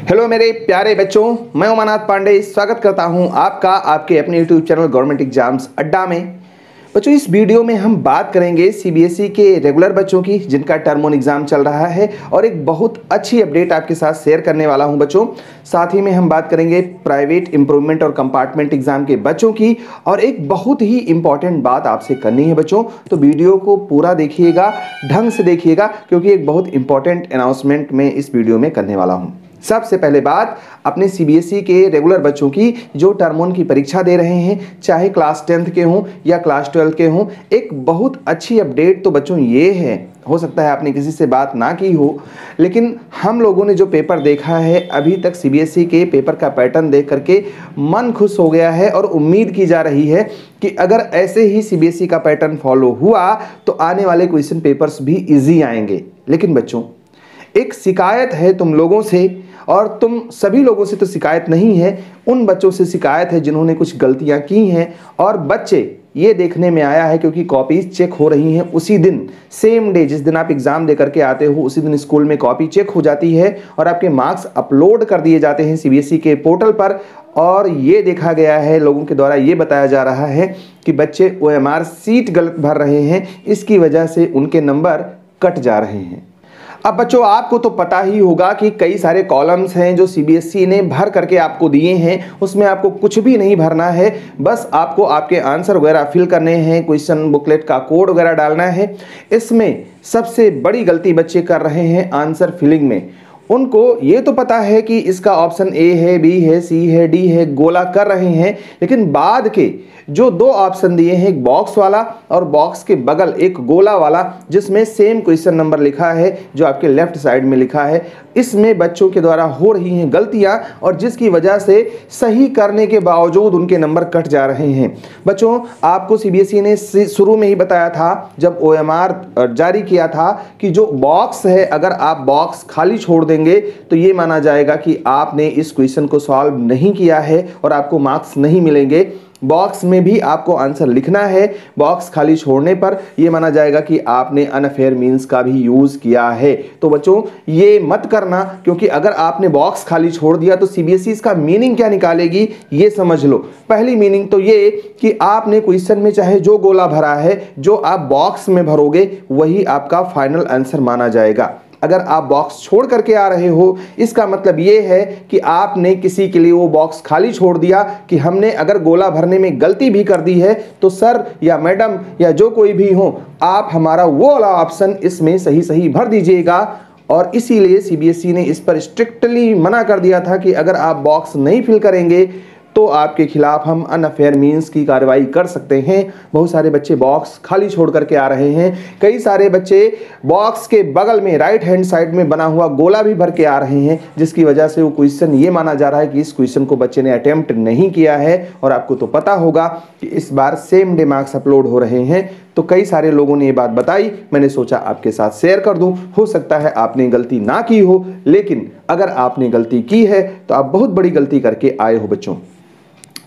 Hello मेरे प्यारे बच्चों, मैं उमानाथ पांडे स्वागत करता हूं आपका आपके अपने यूट्यूब चैनल गवर्नमेंट एग्जाम्स अड्डा में। बच्चों, इस वीडियो में हम बात करेंगे सीबीएसई के रेगुलर बच्चों की जिनका टर्म 1 एग्जाम चल रहा है और एक बहुत अच्छी अपडेट आपके साथ शेयर करने वाला हूं बच्चों। साथ ही में हम बात करेंगे प्राइवेट इंप्रूवमेंट और कंपार्टमेंट एग्जाम के बच्चों की, और एक बहुत ही इंपॉर्टेंट बात आपसे करनी है बच्चों, तो वीडियो को पूरा देखिएगा, ढंग से देखिएगा, क्योंकि एक बहुत इंपॉर्टेंट अनाउंसमेंट मैं इस वीडियो में करने वाला हूं। सबसे पहले बात अपने सीबीएसई के रेगुलर बच्चों की जो टर्म 1 की परीक्षा दे रहे हैं, चाहे क्लास 10th के हों या क्लास 12 के हों, एक बहुत अच्छी अपडेट तो बच्चों ये है, हो सकता है आपने किसी से बात ना की हो, लेकिन हम लोगों ने जो पेपर देखा है अभी तक सीबीएसई के पेपर का पैटर्न देख करके मन खुश हो गया है और उम्मीद की जा रही है कि अगर ऐसे ही सीबीएसई का पैटर्न फॉलो हुआ तो आने वाले क्वेश्चन पेपर्स भी इजी आएंगे। लेकिन बच्चों, एक शिकायत है तुम लोगों से, और तुम सभी लोगों से तो शिकायत नहीं है, उन बच्चों से शिकायत है जिन्होंने कुछ गलतियां की हैं। और बच्चे ये देखने में आया है, क्योंकि कॉपीज चेक हो रही हैं उसी दिन, सेम डे जिस दिन आप एग्जाम दे करके आते हो उसी दिन स्कूल में कॉपी चेक हो जाती है और आपके मार्क्स अपलोड कर दिए जाते हैं सीबीएसई के पोर्टल पर। और ये देखा गया है, लोगों के द्वारा ये बताया जा रहा है कि बच्चे ओएमआर सीट गलत भर रहे हैं, इसकी वजह से उनके नंबर कट जा रहे हैं। अब बच्चों, आपको तो पता ही होगा कि कई सारे कॉलम्स हैं जो सीबीएसई ने भर करके आपको दिए हैं, उसमें आपको कुछ भी नहीं भरना है, बस आपको आपके आंसर वगैरह फिल करने हैं, क्वेश्चन बुकलेट का कोड वगैरह डालना है। इसमें सबसे बड़ी गलती बच्चे कर रहे हैं आंसर फिलिंग में। उनको ये तो पता है कि इसका ऑप्शन ए है, बी है, सी है, डी है, गोला कर रहे हैं, लेकिन बाद के जो दो ऑप्शन दिए हैं, एक बॉक्स वाला और बॉक्स के बगल एक गोला वाला जिसमें सेम क्वेश्चन नंबर लिखा है जो आपके लेफ्ट साइड में लिखा है, इसमें बच्चों के द्वारा हो रही हैं गलतियां, और जिसकी वजह से सही करने के बावजूद उनके नंबर कट जा रहे हैं। बच्चों, आपको सीबीएसई ने शुरू में ही बताया था जब ओएमआर जारी किया था कि जो बॉक्स है, अगर आप बॉक्स खाली छोड़ देंगे तो ये माना जाएगा कि आपने इस क्वेश्चन को सॉल्व नहीं किया है और आपको मार्क्स नहीं मिलेंगे। बॉक्स में भी आपको आंसर लिखना है, बॉक्स खाली छोड़ने पर यह माना जाएगा कि आपने अनफेयर मींस का भी यूज किया है। तो बच्चों, ये मत करना, क्योंकि अगर आपने बॉक्स खाली छोड़ दिया तो सीबीएसई इसका मीनिंग क्या निकालेगी ये समझ लो। पहली मीनिंग तो ये कि आपने क्वेश्चन में चाहे जो गोला भरा है, जो आप बॉक्स में भरोगे वही आपका फाइनल आंसर माना जाएगा। अगर आप बॉक्स छोड़ करके आ रहे हो, इसका मतलब यह है कि आपने किसी के लिए वो बॉक्स खाली छोड़ दिया कि हमने अगर गोला भरने में गलती भी कर दी है तो सर या मैडम या जो कोई भी हो, आप हमारा वो वाला ऑप्शन इसमें सही सही भर दीजिएगा। और इसीलिए सीबीएसई ने इस पर स्ट्रिक्टली मना कर दिया था कि अगर आप बॉक्स नहीं फिल करेंगे तो आपके खिलाफ हम अनफेयर मींस की कार्रवाई कर सकते हैं। बहुत सारे बच्चे बॉक्स खाली छोड़ करके आ रहे हैं, कई सारे बच्चे बॉक्स के बगल में राइट हैंड साइड में बना हुआ गोला भी भर के आ रहे हैं, जिसकी वजह से वो क्वेश्चन ये माना जा रहा है कि इस क्वेश्चन को बच्चे ने अटेम्प्ट नहीं किया है। और आपको तो पता होगा कि इस बार सेम डे मार्क्स अपलोड हो रहे हैं, तो कई सारे लोगों ने ये बात बताई, मैंने सोचा आपके साथ शेयर कर दूं। हो सकता है आपने गलती ना की हो, लेकिन अगर आपने गलती की है तो आप बहुत बड़ी गलती करके आए हो बच्चों।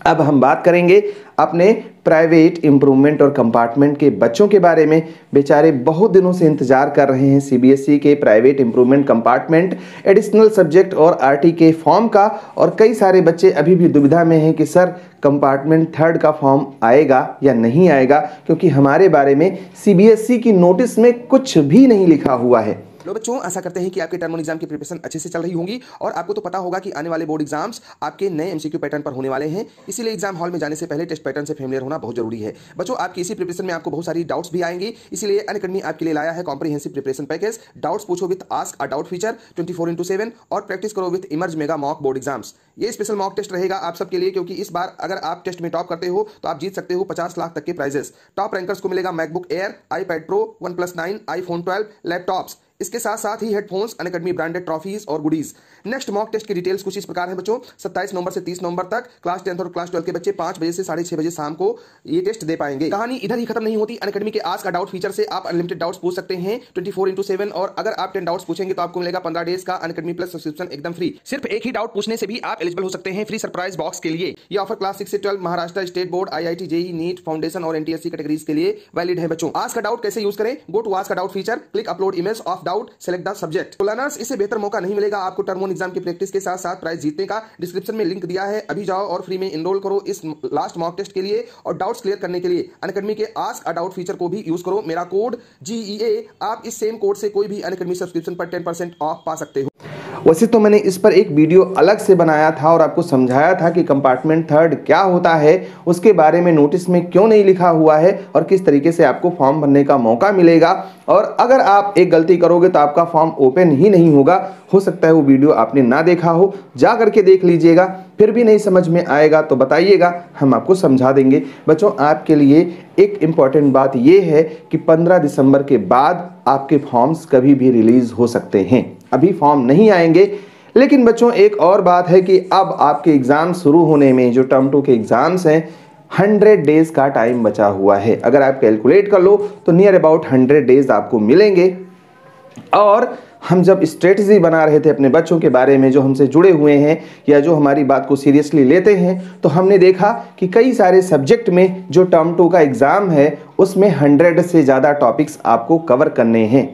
अब हम बात करेंगे अपने प्राइवेट इंप्रूवमेंट और कंपार्टमेंट के बच्चों के बारे में। बेचारे बहुत दिनों से इंतजार कर रहे हैं सीबीएसई के private improvement compartment additional subject और आरटी के फॉर्म का, और कई सारे बच्चे अभी भी दुविधा में हैं कि सर कंपार्टमेंट 3rd का फॉर्म आएगा या नहीं आएगा, क्योंकि हमारे बारे में सीबीएसई की नोटिस में कुछ भी नहीं लिखा हुआ है। लो बच्चों, आशा करते हैं कि आपके टर्म 1 एग्जाम की प्रिपरेशन अच्छे से चल रही होंगी, और आपको तो पता होगा कि आने वाले बोर्ड एग्जाम्स आपके नए एमसीक्यू पैटर्न पर होने वाले हैं। इसीलिए एग्जाम हॉल में जाने से पहले टेस्ट पैटर्न से फेमिलियर होना बहुत जरूरी है। बच्चों, आपकी इसी प्रिपरेशन में आपको बहुत सारी डाउट्स भी आएंगी, इसीलिए अनअकैडमी आपके लिए लाया है कॉम्प्रिहेंसिव प्रिपरेशन पैकेज। डाउट्स पूछो with ask a doubt feature 24x7 और प्रैक्टिस करो with emerge mega mock board exams. ये स्पेशल मॉक टेस्ट रहेगा आप सबके लिए, क्योंकि इस बार अगर आप टेस्ट में टॉप करते हो तो आप जीत सकते हो 50 लाख तक के प्राइजेस। टॉप रैंकर्स को मिलेगा MacBook air, iPad pro, OnePlus 9, iPhone 12 laptops, इसके साथ साथ ही हेडफोन्स, अनअकैडमी ब्रांडेड ट्रॉफीज और गुडीज। नेक्स्ट मॉक टेस्ट की डिटेल्स कुछ इस प्रकार है बच्चों। 27 नवंबर से 30 नवंबर तक क्लास 10th और क्लास 12 के बच्चे 5 बजे से 6:30 बजे शाम को ये टेस्ट दे पाएंगे। कहानी इधर ही खत्म नहीं होती। अनअकैडमी के आज का डाउट फीचर से आप अनलिमिटेड डाउट्स पूछ सकते हैं 24x7, और अगर आप 10 डाउट्स पूछेंगे तो आपको मिलेगा 15 डेज का अनअकैडमी प्लस सब्सक्रिप्शन एकदम फ्री। सिर्फ एक ही डाउट पूछने से भी आप एलिजिबल हो सकते हैं फ्री सरप्राइज बॉक्स के लिए। ये ऑफर क्लास 6 से 12 Maharashtra state board, IIT, JEE, NEET, foundation और NTSC कैटेगरीज के लिए वैलिड है बच्चों। आज का डाउट कैसे यूज करें? गो टू आज का doubt feature, click upload image of doubt select the subject. तो लर्नर्स, इससे बेहतर मौका नहीं मिलेगा आपको टर्म 1 एग्जाम की प्रैक्टिस के साथ साथ प्राइज जीतने का। डिस्क्रिप्शन में लिंक दिया है, अभी जाओ और फ्री में एनरोल करो इस लास्ट मॉक टेस्ट के लिए और डाउट्स क्लियर करने के लिए अनअकैडमी के आस्क अ डाउट फीचर को भी यूज करो। मेरा कोड GEA, आप इस सेम कोड से कोई भी अनअकैडमी सब्सक्रिप्शन पर 10% ऑफ पा सकते हो। वैसे तो मैंने इस पर एक वीडियो अलग से बनाया था और आपको समझाया था कि कंपार्टमेंट थर्ड क्या होता है, उसके बारे में नोटिस में क्यों नहीं लिखा हुआ है और किस तरीके से आपको फॉर्म भरने का मौका मिलेगा, और अगर आप एक गलती करोगे तो आपका फॉर्म ओपन ही नहीं होगा। हो सकता है वो वीडियो आपने ना देखा हो, जा करके देख लीजिएगा। फिर भी नहीं समझ में आएगा तो बताइएगा, हम आपको समझा देंगे। बच्चों, आपके लिए एक इम्पॉर्टेंट बात ये है कि 15 दिसंबर के बाद आपके फॉर्म्स कभी भी रिलीज हो सकते हैं। अभी फॉर्म नहीं आएंगे, लेकिन बच्चों एक और बात है कि अब आपके एग्जाम शुरू होने में, जो टर्म 2 के एग्जाम्स हैं, 100 डेज का टाइम बचा हुआ है। अगर आप कैलकुलेट कर लो तो नियर अबाउट 100 डेज आपको मिलेंगे। और हम जब स्ट्रेटजी बना रहे थे अपने बच्चों के बारे में, जो हमसे जुड़े हुए हैं या जो हमारी बात को सीरियसली लेते हैं, तो हमने देखा कि कई सारे सब्जेक्ट में जो टर्म 2 का एग्जाम है उसमें 100 से ज़्यादा टॉपिक्स आपको कवर करने हैं।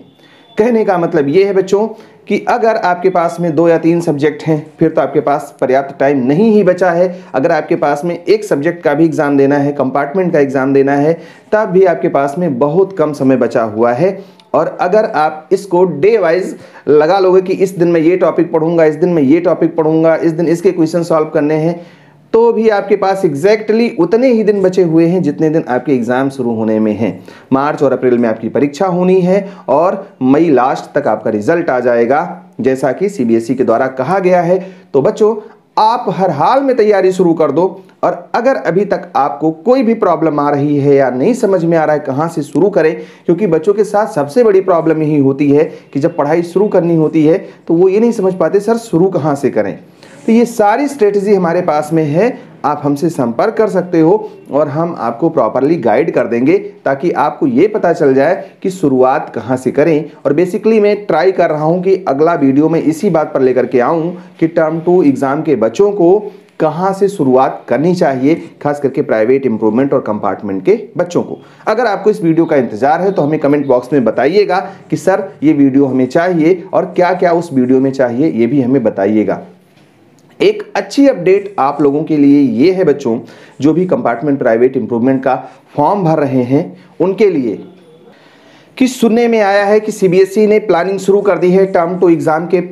कहने का मतलब ये है बच्चों कि अगर आपके पास में 2 या 3 सब्जेक्ट हैं फिर तो आपके पास पर्याप्त टाइम नहीं ही बचा है। अगर आपके पास में एक सब्जेक्ट का भी एग्ज़ाम देना है, कंपार्टमेंट का एग्ज़ाम देना है, तब भी आपके पास में बहुत कम समय बचा हुआ है। और अगर आप इसको डे वाइज लगा लोगे कि इस दिन मैं ये टॉपिक पढ़ूंगा, इस दिन मैं ये टॉपिक पढ़ूंगा, इस दिन इसके क्वेश्चन सॉल्व करने हैं, तो भी आपके पास एग्जैक्टली उतने ही दिन बचे हुए हैं जितने दिन आपके एग्जाम शुरू होने में हैं। मार्च और अप्रैल में आपकी परीक्षा होनी है और मई लास्ट तक आपका रिजल्ट आ जाएगा, जैसा कि CBSE के द्वारा कहा गया है। तो बच्चों, आप हर हाल में तैयारी शुरू कर दो। और अगर अभी तक आपको कोई भी प्रॉब्लम आ रही है या नहीं समझ में आ रहा है कहाँ से शुरू करें, क्योंकि बच्चों के साथ सबसे बड़ी प्रॉब्लम यही होती है कि जब पढ़ाई शुरू करनी होती है तो वो ये नहीं समझ पाते सर शुरू कहाँ से करें। तो ये सारी स्ट्रेटजी हमारे पास में है, आप हमसे संपर्क कर सकते हो और हम आपको प्रॉपरली गाइड कर देंगे ताकि आपको ये पता चल जाए कि शुरुआत कहाँ से करें। और बेसिकली मैं ट्राई कर रहा हूँ कि अगला वीडियो में इसी बात पर लेकर के आऊँ कि टर्म 2 एग्ज़ाम के बच्चों को कहाँ से शुरुआत करनी चाहिए, खास करके प्राइवेट इंप्रूवमेंट और कंपार्टमेंट के बच्चों को। अगर आपको इस वीडियो का इंतजार है तो हमें कमेंट बॉक्स में बताइएगा कि सर ये वीडियो हमें चाहिए और क्या क्या उस वीडियो में चाहिए, ये भी हमें बताइएगा। एक अच्छी अपडेट आप लोगों के लिए ये है बच्चों, जो भी कंपार्टमेंट प्राइवेट इंप्रूवमेंट का फॉर्म भर रहे हैं उनके लिए, कि सुनने में आया है कि CBSE ने प्लानिंग शुरू कर दी है टर्म 2 एग्जाम के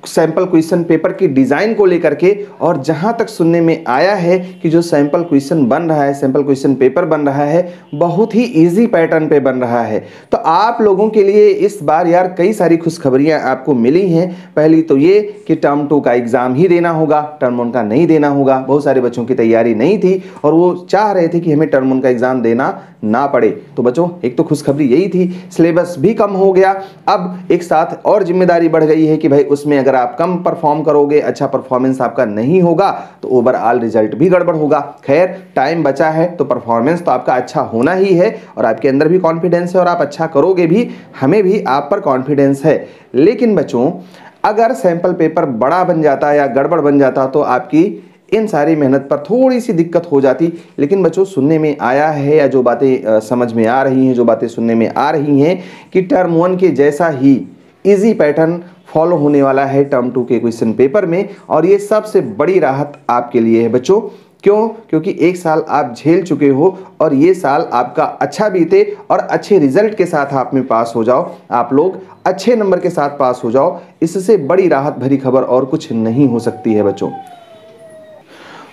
सैंपल क्वेश्चन पेपर की डिज़ाइन को लेकर के। और जहां तक सुनने में आया है कि जो सैंपल क्वेश्चन बन रहा है, सैंपल क्वेश्चन पेपर बन रहा है, बहुत ही इजी पैटर्न पे बन रहा है। तो आप लोगों के लिए इस बार यार कई सारी खुशखबरियां आपको मिली हैं। पहली तो ये कि टर्म 2 का एग्ज़ाम ही देना होगा, टर्म 1 का नहीं देना होगा। बहुत सारे बच्चों की तैयारी नहीं थी और वो चाह रहे थे कि हमें टर्म 1 का एग्ज़ाम देना ना पड़े। तो बच्चों, एक तो खुशखबरी यही थी, सिलेबस भी कम हो गया। अब एक साथ और जिम्मेदारी बढ़ गई है कि भाई उसमें अगर आप कम परफॉर्म करोगे, अच्छा परफॉर्मेंस आपका नहीं होगा, तो ओवरऑल रिजल्ट भी गड़बड़ होगा। खैर, टाइम बचा है तो परफॉर्मेंस तो आपका अच्छा होना ही है और आपके अंदर भी कॉन्फिडेंस है और आप अच्छा करोगे भी, हमें भी आप पर कॉन्फिडेंस है। लेकिन बच्चों, अगर सैंपल पेपर बड़ा बन जाता या गड़बड़ बन जाता तो आपकी इन सारी मेहनत पर थोड़ी सी दिक्कत हो जाती। लेकिन बच्चों, सुनने में आया है या जो बातें समझ में आ रही हैं, जो बातें सुनने में आ रही हैं कि टर्म 1 के जैसा ही इजी पैटर्न फॉलो होने वाला है टर्म 2 के क्वेश्चन पेपर में। और ये सबसे बड़ी राहत आपके लिए है बच्चों। क्यों? क्योंकि एक साल आप झेल चुके हो और ये साल आपका अच्छा बीते और अच्छे रिजल्ट के साथ आप में पास हो जाओ, आप लोग अच्छे नंबर के साथ पास हो जाओ। इससे बड़ी राहत भरी खबर और कुछ नहीं हो सकती है बच्चों।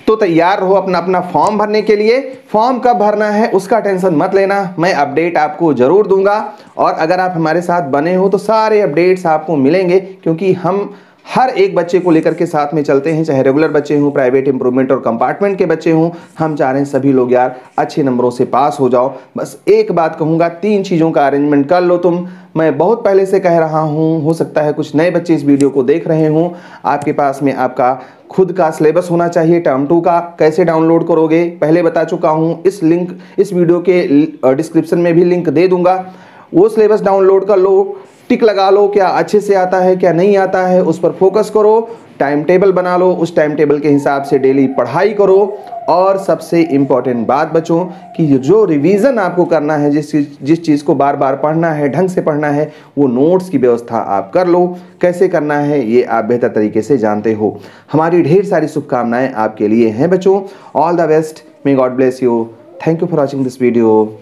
तो तैयार रहो अपना अपना फॉर्म भरने के लिए। फॉर्म कब भरना है उसका टेंशन मत लेना, मैं अपडेट आपको जरूर दूंगा। और अगर आप हमारे साथ बने हो तो सारे अपडेट्स आपको मिलेंगे, क्योंकि हम हर एक बच्चे को लेकर के साथ में चलते हैं, चाहे रेगुलर बच्चे हों, प्राइवेट इंप्रूवमेंट और कंपार्टमेंट के बच्चे हों। हम चाह रहे हैं सभी लोग यार अच्छे नंबरों से पास हो जाओ। बस एक बात कहूँगा, 3 चीज़ों का अरेंजमेंट कर लो तुम। मैं बहुत पहले से कह रहा हूँ, हो सकता है कुछ नए बच्चे इस वीडियो को देख रहे हों। आपके पास में आपका खुद का सिलेबस होना चाहिए टर्म 2 का। कैसे डाउनलोड करोगे पहले बता चुका हूँ, इस वीडियो के डिस्क्रिप्शन में भी लिंक दे दूंगा। वो सिलेबस डाउनलोड कर लो, टिक लगा लो क्या अच्छे से आता है क्या नहीं आता है, उस पर फोकस करो। टाइम टेबल बना लो, उस टाइम टेबल के हिसाब से डेली पढ़ाई करो। और सबसे इम्पॉर्टेंट बात बच्चों कि जो रिवीजन आपको करना है, जिस चीज़ को बार बार पढ़ना है, ढंग से पढ़ना है, वो नोट्स की व्यवस्था आप कर लो। कैसे करना है ये आप बेहतर तरीके से जानते हो। हमारी ढेर सारी शुभकामनाएं आपके लिए हैं बच्चों। All the best, may God bless you. Thank you for watching this video.